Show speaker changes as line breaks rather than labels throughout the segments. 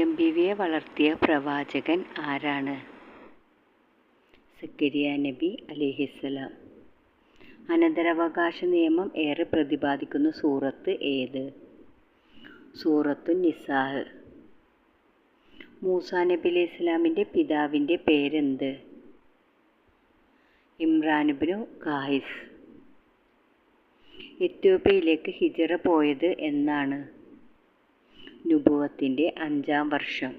മറിയം ബീവിയെ വളർത്തിയ പ്രവാചകൻ ആരാണ്? സക്കരിയ നബി അലൈഹിസ്സലാം. അനന്തരാവകാശ നിയമം ഏറെ പ്രതിപാദിക്കുന്ന സൂറത്ത് ഏത്? സൂറത്തുൻ നിസാ. മൂസാ നബി അലൈഹിസ്സലാമിൻ്റെ പിതാവിൻ്റെ പേരെന്ത്? ഇമ്രാൻ ഇബ്നു ഖായിസ്. എത്യോപ്യയിലേക്ക് ഹിജ്റ പോയത് എന്നാണ്? നുബുവത്തിൻ്റെ 5-ാം വർഷം.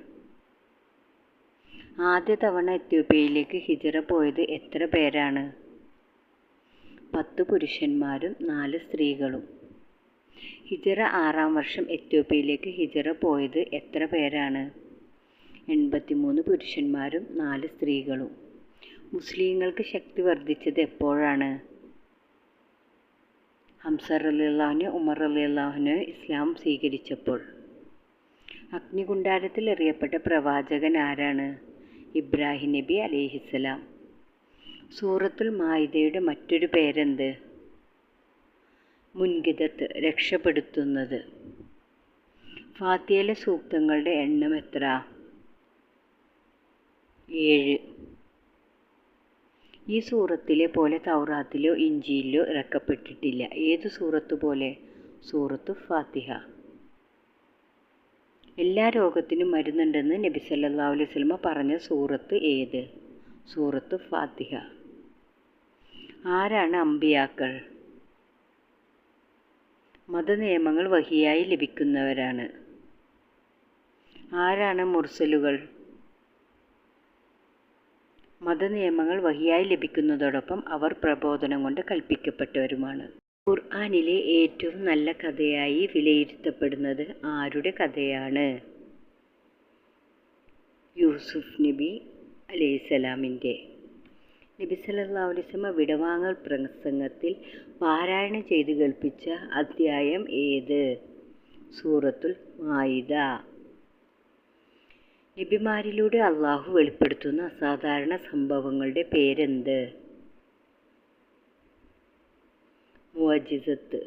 ആദ്യ തവണ എത്യോപ്യയിലേക്ക് ഹിജ്റ പോയത് എത്ര പേരാണ്? 10 പുരുഷന്മാരും 4 സ്ത്രീകളും. ഹിജ്റ 6-ാം വർഷം എത്യോപ്യയിലേക്ക് ഹിജ്റ പോയത് എത്ര പേരാണ്? 83 പുരുഷന്മാരും 4 സ്ത്രീകളും. മുസ്ലിങ്ങൾക്ക് ശക്തി വർദ്ധിച്ചത് എപ്പോഴാണ്? ഹംസ റളിയല്ലാഹു അൻഹു, ഉമർ റളിയല്ലാഹു അൻഹു ഇസ്ലാം സ്വീകരിച്ചപ്പോൾ. അഗ്നികുണ്ഡാരത്തിൽ എറിയപ്പെട്ട പ്രവാചകൻ ആരാണ്? ഇബ്രാഹിം നബി അലൈഹിസ്സലാം. സൂറത്തുൽ മാഇദയുടെ മറ്റൊരു പേരെന്ത്? മുൻകിദത്ത്, രക്ഷപ്പെടുത്തുന്നത്. ഫാത്തിഹയിലെ സൂക്തങ്ങളുടെ എണ്ണം എത്ര? 7. ഈ സൂറത്തിലെ പോലെ തൗറാത്തിലോ ഇഞ്ചീലിലോ ഇറക്കപ്പെട്ടിട്ടില്ല. ഏതു സൂറത്ത് പോലെ? സൂറത്തു ഫാത്തിഹ. എല്ലാ രോഗത്തിനും മരുന്നുണ്ടെന്ന് നബി സല്ലല്ലാഹു അലൈഹി വസല്ലം പറഞ്ഞ സൂറത്ത് ഏത്? സൂറത്തു ഫാത്തിഹ. ആരാണ് അമ്പിയാക്കൾ? മതനിയമങ്ങൾ വഹിയായി ലഭിക്കുന്നവരാണ്. ആരാണ് മുർസലുകൾ? മതനിയമങ്ങൾ വഹിയായി ലഭിക്കുന്നതോടൊപ്പം അവർ പ്രബോധനം കൊണ്ട് കൽപ്പിക്കപ്പെട്ടവരുമാണ്. ഖുർആനിലെ ഏറ്റവും നല്ല കഥയായി വിലയിരുത്തപ്പെടുന്നത് ആരുടെ കഥയാണ്? യൂസുഫ് നബി അലൈഹിസ്സലാമിൻ്റെ. നബി സല്ലല്ലാഹു അലൈഹി വസല്ലം വിടവാങ്ങൽ പ്രസംഗത്തിൽ പാരായണം ചെയ്ത് കേൾപ്പിച്ച അദ്ധ്യായം ഏത്? സൂറത്തുൽ മാഇദ. നബിമാരിലൂടെ അള്ളാഹു വെളിപ്പെടുത്തുന്ന അസാധാരണ സംഭവങ്ങളുടെ പേരെന്ത്? മുഅ്ജിസത്ത്.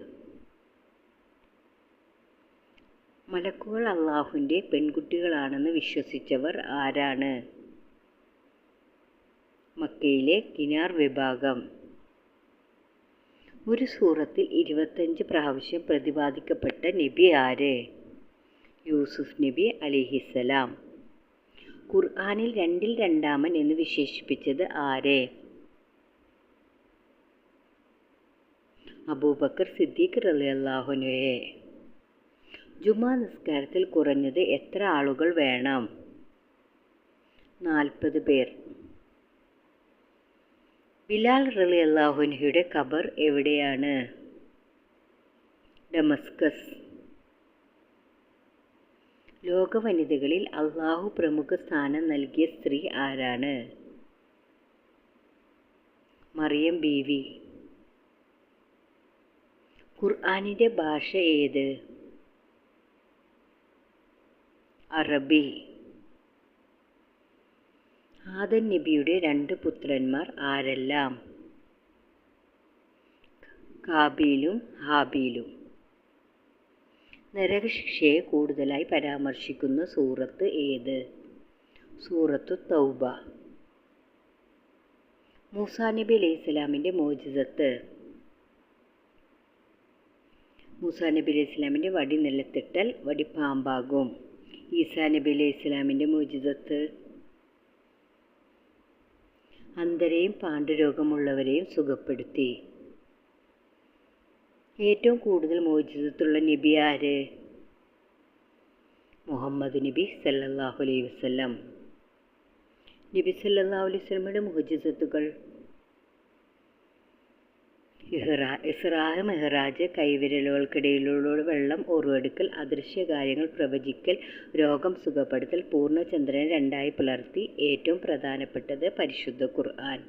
മലക്കുകൾ അള്ളാഹുവിൻ്റെ പെൺകുട്ടികളാണെന്ന് വിശ്വസിച്ചവർ ആരാണ്? മക്കയിലെ കിനാർ വിഭാഗം. ഒരു സൂറത്തിൽ 25 പ്രാവശ്യം പ്രതിപാദിക്കപ്പെട്ട നബി ആര്? യൂസുഫ് നബി അലൈഹിസ്സലാം. ഖുർആനിൽ 2-ൽ 2-ാമൻ എന്ന് വിശേഷിപ്പിച്ചത് ആരെ? അബൂബക്കർ സിദ്ദീഖ് റളിയല്ലാഹു അൻഹുവെ. ജുമാ നിസ്കാരത്തിൽ കുറഞ്ഞത് എത്ര ആളുകൾ വേണം? 40 പേർ. ബിലാൽ റളിയല്ലാഹു അൻഹുയുടെ ഖബർ എവിടെയാണ്? ഡമസ്കസ്. ലോക വനിതകളിൽ അള്ളാഹു പ്രമുഖ സ്ഥാനം നൽകിയ സ്ത്രീ ആരാണ്? മറിയം ബീവി. ഖുർആനിൻ്റെ ഭാഷ ഏത്? അറബി. ആദം നബിയുടെ 2 പുത്രന്മാർ ആരെല്ലാം? കാബീലും ഹാബീലും. നരകശിക്ഷയെ കൂടുതലായി പരാമർശിക്കുന്ന സൂറത്ത് ഏത്? സൂറത്തു തൗബ. മൂസാ നബി അലൈഹിസ്സലാമിൻ്റെ മുഅ്ജിസത്ത്. മൂസാ നബി അലൈഹിസ്സലാമിൻ്റെ വടി നിലത്തിട്ടാൽ വടി പാമ്പാകും. ഈസാ നബി അലൈഹിസ്സലാമിൻ്റെ മുഅ്ജിസത്ത്. അന്ധരെയും പാണ്ഡുരോഗമുള്ളവരെയും സുഖപ്പെടുത്തി. ഏറ്റവും കൂടുതൽ മുഅ്ജിസത്തുള്ള നബി ആര്? മുഹമ്മദ് നബി സല്ലല്ലാഹു അലൈഹി വസല്ലം. നബി സല്ലല്ലാഹു അലൈഹി വസല്ലമയുടെ മുഅ്ജിസത്തുകൾ. ഇസ്രാ മെഹ്റാജ്, കൈവിരലുകൾക്കിടയിലൂടെ വെള്ളം ഉറവെടുക്കൽ, അദൃശ്യ കാര്യങ്ങൾ പ്രവചിക്കൽ, രോഗം സുഖപ്പെടുത്തൽ, പൂർണ്ണചന്ദ്രനെ 2 പിളർത്തി. ഏറ്റവും പ്രധാനപ്പെട്ടത് പരിശുദ്ധ ഖുർആൻ.